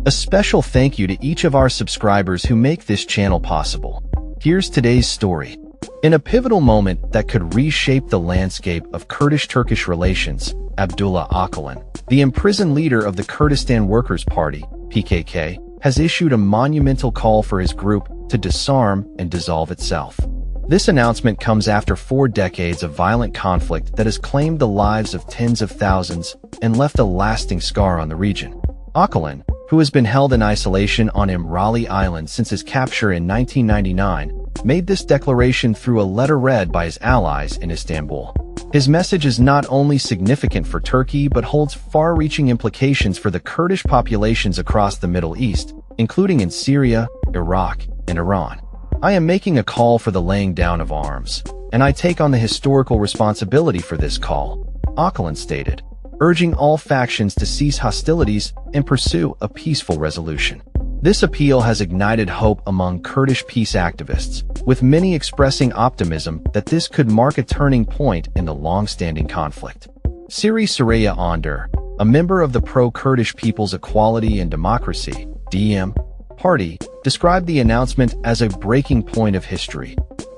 A special thank you to each of our subscribers who make this channel possible. Here's today's story. In a pivotal moment that could reshape the landscape of Kurdish-Turkish relations, Abdullah Ocalan, the imprisoned leader of the Kurdistan Workers Party, PKK, has issued a monumental call for his group to disarm and dissolve itself. This announcement comes after 4 decades of violent conflict that has claimed the lives of tens of thousands and left a lasting scar on the region. Ocalan, who has been held in isolation on Imrali Island since his capture in 1999, made this declaration through a letter read by his allies in Istanbul. His message is not only significant for Turkey but holds far-reaching implications for the Kurdish populations across the Middle East, including in Syria, Iraq, and Iran. I am making a call for the laying down of arms, and I take on the historical responsibility for this call, Ocalan stated, urging all factions to cease hostilities and pursue a peaceful resolution. This appeal has ignited hope among Kurdish peace activists, with many expressing optimism that this could mark a turning point in the long-standing conflict. Siri Suraya Önder, a member of the pro-Kurdish People's Equality and Democracy (DM) party, described the announcement as a breaking point of history,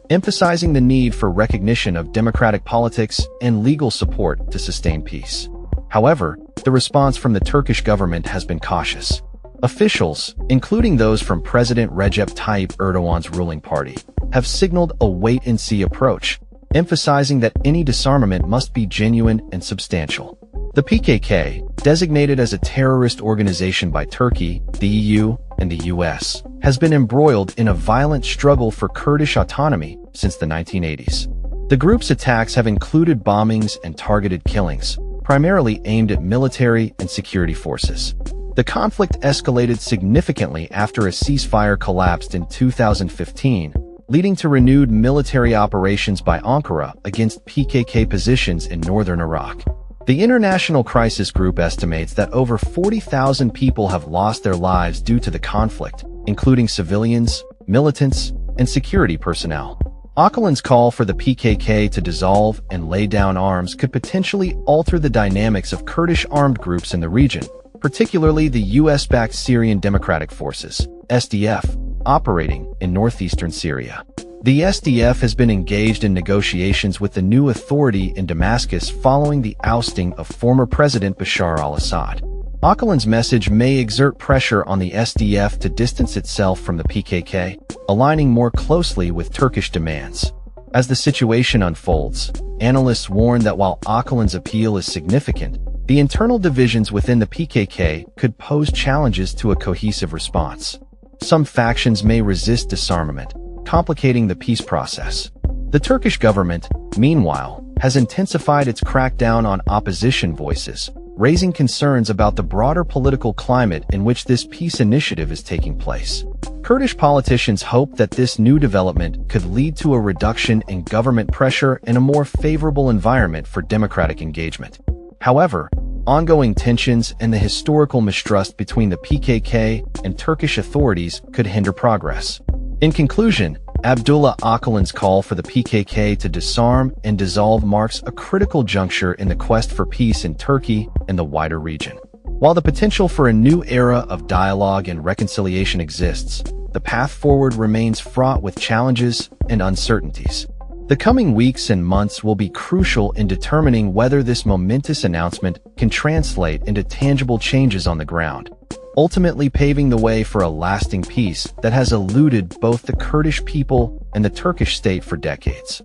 emphasizing the need for recognition of democratic politics and legal support to sustain peace. However, the response from the Turkish government has been cautious. Officials, including those from President Recep Tayyip Erdogan's ruling party, have signaled a wait-and-see approach, emphasizing that any disarmament must be genuine and substantial. The PKK, designated as a terrorist organization by Turkey, the EU, and the US, has been embroiled in a violent struggle for Kurdish autonomy since the 1980s. The group's attacks have included bombings and targeted killings, primarily aimed at military and security forces. The conflict escalated significantly after a ceasefire collapsed in 2015, leading to renewed military operations by Ankara against PKK positions in northern Iraq. The International Crisis Group estimates that over 40,000 people have lost their lives due to the conflict, including civilians, militants, and security personnel. Ocalan's call for the PKK to dissolve and lay down arms could potentially alter the dynamics of Kurdish armed groups in the region, particularly the US-backed Syrian Democratic Forces, SDF, operating in northeastern Syria. The SDF has been engaged in negotiations with the new authority in Damascus following the ousting of former President Bashar al-Assad. Ocalan's message may exert pressure on the SDF to distance itself from the PKK, aligning more closely with Turkish demands. As the situation unfolds, analysts warn that while Ocalan's appeal is significant, the internal divisions within the PKK could pose challenges to a cohesive response. Some factions may resist disarmament, complicating the peace process. The Turkish government, meanwhile, has intensified its crackdown on opposition voices, raising concerns about the broader political climate in which this peace initiative is taking place. Kurdish politicians hope that this new development could lead to a reduction in government pressure and a more favorable environment for democratic engagement. However, ongoing tensions and the historical mistrust between the PKK and Turkish authorities could hinder progress. In conclusion, Abdullah Ocalan's call for the PKK to disarm and dissolve marks a critical juncture in the quest for peace in Turkey and the wider region. While the potential for a new era of dialogue and reconciliation exists, the path forward remains fraught with challenges and uncertainties. The coming weeks and months will be crucial in determining whether this momentous announcement can translate into tangible changes on the ground, ultimately paving the way for a lasting peace that has eluded both the Kurdish people and the Turkish state for decades.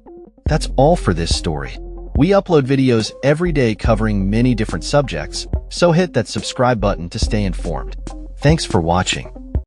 That's all for this story. We upload videos every day covering many different subjects, so hit that subscribe button to stay informed. Thanks for watching.